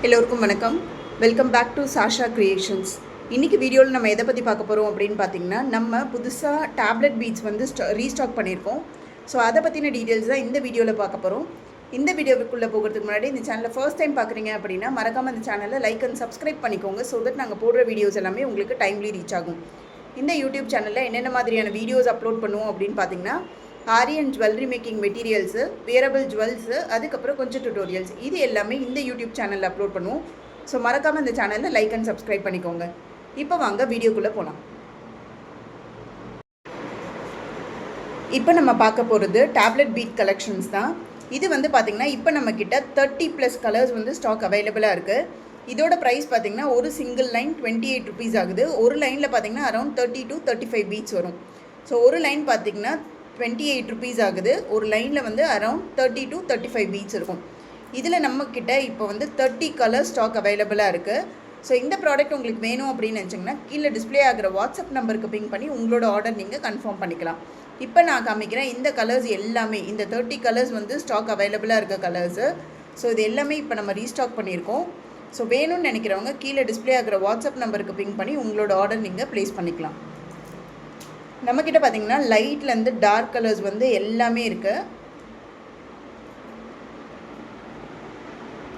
எல்லோருக்கும் வணக்கம். Welcome back to Sasha creations. இன்றைக்கி வீடியோவில் நம்ம எதை பற்றி பார்க்க போகிறோம் அப்படின்னு பார்த்தீங்கன்னா, நம்ம புதுசாக டேப்லெட் பீட்ஸ் வந்து ரீஸ்டாக் பண்ணியிருக்கோம். ஸோ அதை பற்றின டீட்டெயில்ஸ் தான் இந்த வீடியோவில் பார்க்க போகிறோம். இந்த வீடியோவுக்குள்ளே போகிறதுக்கு முன்னாடி இந்த சேனலை ஃபர்ஸ்ட் டைம் பார்க்குறீங்க அப்படின்னா மறக்காமல் இந்த சேனலை லைக் அண்ட் சப்ஸ்கிரைப் பண்ணிக்கோங்க. ஸோ தட் நாங்கள் போடுற வீடியோஸ் எல்லாமே உங்களுக்கு டைம்லி ரீச் ஆகும். இந்த யூடியூப் சேனலில் என்னென்ன மாதிரியான வீடியோஸ் அப்லோட் பண்ணுவோம் அப்படின்னு பார்த்தீங்கன்னா, aari and jewellery making materials, wearable jewels, அதுக்கப்புறம் கொஞ்சம் டுட்டோரியல்ஸ், இது எல்லாமே இந்த யூடியூப் சேனலில் அப்லோட் பண்ணுவோம். ஸோ மறக்காமல் இந்த சேனலில் லைக் அண்ட் சப்ஸ்கிரைப் பண்ணிக்கோங்க. இப்போ வாங்க வீடியோக்குள்ளே போகலாம். இப்போ நம்ம பார்க்க போகிறது டேப்லெட் பீட் கலெக்ஷன்ஸ் தான். இது வந்து பார்த்திங்கன்னா இப்போ நம்மக்கிட்ட 30+ கலர்ஸ் வந்து ஸ்டாக் அவைலபிளாக இருக்குது. இதோட ப்ரைஸ் பார்த்திங்கன்னா ஒரு சிங்கிள் லைன் 28 ருபீஸ் ஆகுது. ஒரு லைனில் பார்த்திங்கன்னா அரௌண்ட் 30 to 35 பீட்ஸ் வரும். ஸோ ஒரு லைன் பார்த்திங்கன்னா 28 ருபீஸ் ஆகுது. ஒரு லைனில் வந்து அரௌண்ட் 30 to 35 பீட்ஸ் இருக்கும். இதில் நம்மக்கிட்ட இப்போ வந்து 30 கலர் ஸ்டாக் அவைலபிளாக இருக்குது. ஸோ இந்த ப்ராடக்ட் உங்களுக்கு வேணும் அப்படின்னு நினச்சிங்கன்னா கீழே டிஸ்பிளே ஆகிற வாட்ஸ்அப் நம்பருக்கு பிங் பண்ணி உங்களோட ஆர்டர் நீங்கள் கன்ஃபார்ம் பண்ணிக்கலாம். இப்போ நான் காமிக்கிறேன் இந்த கலர்ஸ் எல்லாமே, இந்த 30 கலர்ஸ் வந்து ஸ்டாக் அவைலபிளாக இருக்க கலர்ஸு. ஸோ இது எல்லாமே இப்போ நம்ம ரீஸ்டாக் பண்ணியிருக்கோம். ஸோ வேணும்னு நினைக்கிறவங்க கீழே டிஸ்பிளே ஆகிற வாட்ஸ்அப் நம்பருக்கு பிங் பண்ணி உங்களோட ஆர்டர் நீங்கள் ப்ளேஸ் பண்ணிக்கலாம். நம்மக்கிட்ட பார்த்திங்கன்னா லைட்லேருந்து டார்க் கலர்ஸ் வந்து எல்லாமே இருக்குது.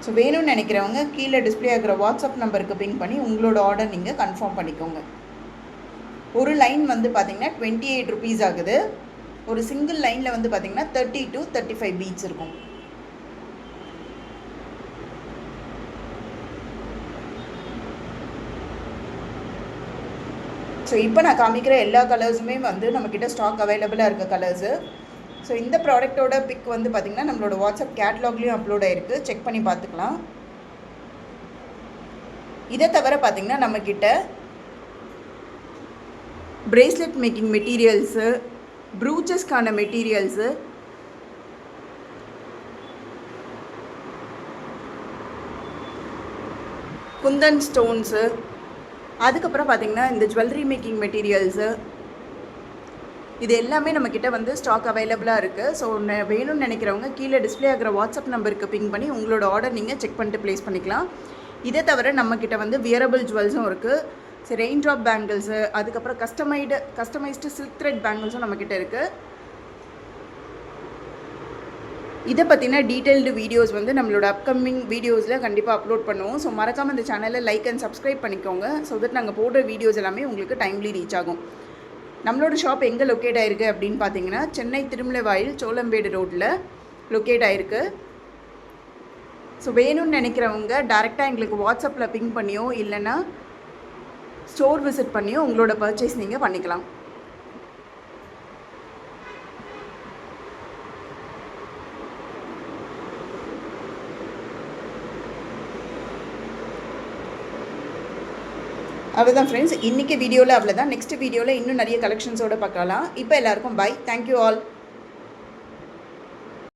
ஸோ வேணும்னு நினைக்கிறவங்க கீழே டிஸ்பிளே ஆகிற வாட்ஸ்அப் நம்பருக்கு பிங் பண்ணி உங்களோட ஆர்டர் நீங்கள் கன்ஃபார்ம் பண்ணிக்கோங்க. ஒரு லைன் வந்து பார்த்திங்கன்னா 28 ருபீஸ் ஆகுது. ஒரு சிங்கிள் லைனில் வந்து பார்த்திங்கன்னா 30 to 35 பீட்ஸ் இருக்கும். ஸோ இப்போ நான் காமிக்கிற எல்லா கலர்ஸுமே வந்து நம்மக்கிட்ட ஸ்டாக் அவைலபிளாக இருக்க கலர்ஸு. ஸோ இந்த ப்ராடக்டோட பிக் வந்து பார்த்திங்கன்னா நம்மளோட வாட்ஸ்அப் கேட்லாக்லேயும் அப்லோட் ஆகிருக்கு, செக் பண்ணி பார்த்துக்கலாம். இதை தவிர பார்த்திங்கன்னா நம்மக்கிட்ட பிரேஸ்லெட் மேக்கிங் மெட்டீரியல்ஸு, ப்ரூச்சஸ்க்கான மெட்டீரியல்ஸு, குந்தன் ஸ்டோன்ஸு, அதுக்கப்புறம் பார்த்திங்கன்னா இந்த ஜுவல்லரி மேக்கிங் மெட்டீரியல்ஸு, இது எல்லாமே நம்மக்கிட்ட வந்து ஸ்டாக் அவைலபிளாக இருக்குது. ஸோ வேணும்னு நினைக்கிறவங்க கீழே டிஸ்பிளே ஆகிற வாட்ஸ்அப் நம்பருக்கு பிங் பண்ணி உங்களோட ஆர்டர் நீங்கள் செக் பண்ணிட்டு ப்ளேஸ் பண்ணிக்கலாம். இதை தவிர நம்மக்கிட்ட வந்து வியரபிள் ஜுவல்ஸும் இருக்குது. ஸோ ரெயின் ட்ராப் பேங்கிள்ஸு, அதுக்கப்புறம் கஸ்டமைஸ்டு சில்க் த்ரெட் பேங்கிள்ஸும் நம்மக்கிட்ட இருக்குது. இதை பற்றின டீட்டெயில்டு வீடியோஸ் வந்து நம்மளோட அப்கமிங் வீடியோஸில் கண்டிப்பாக அப்லோட் பண்ணுவோம். ஸோ மறக்காமல் இந்த சேனலை லைக் அண்ட் சப்ஸ்கிரைப் பண்ணிக்கோங்க. ஸோ தட் நாங்கள் போடுற வீடியோஸ் எல்லாமே உங்களுக்கு டைம்லி ரீச் ஆகும். நம்மளோட ஷாப் எங்கே லொக்கேட் ஆகிருக்கு அப்படின்னு பார்த்தீங்கன்னா சென்னை திருமலைவாயில் சோளம்பேடு ரோட்டில் லொக்கேட் ஆகிருக்கு. ஸோ வேணும்னு நினைக்கிறவங்க டேரெக்டாக எங்களுக்கு வாட்ஸ்அப்பில் பிங் பண்ணியோ இல்லைன்னா ஸ்டோர் விசிட் பண்ணியோ உங்களோட பர்ச்சேஸ் நீங்கள் பண்ணிக்கலாம். அவ்வளோதான் ஃப்ரெண்ட்ஸ், இன்றைக்கி வீடியோவில் அவ்வளோதான். நெக்ஸ்ட் வீடியோவில் இன்னும் நிறைய கலெக்ஷன்ஸோடு பார்க்கலாம். இப்போ எல்லாருக்கும் பை. Thank you all.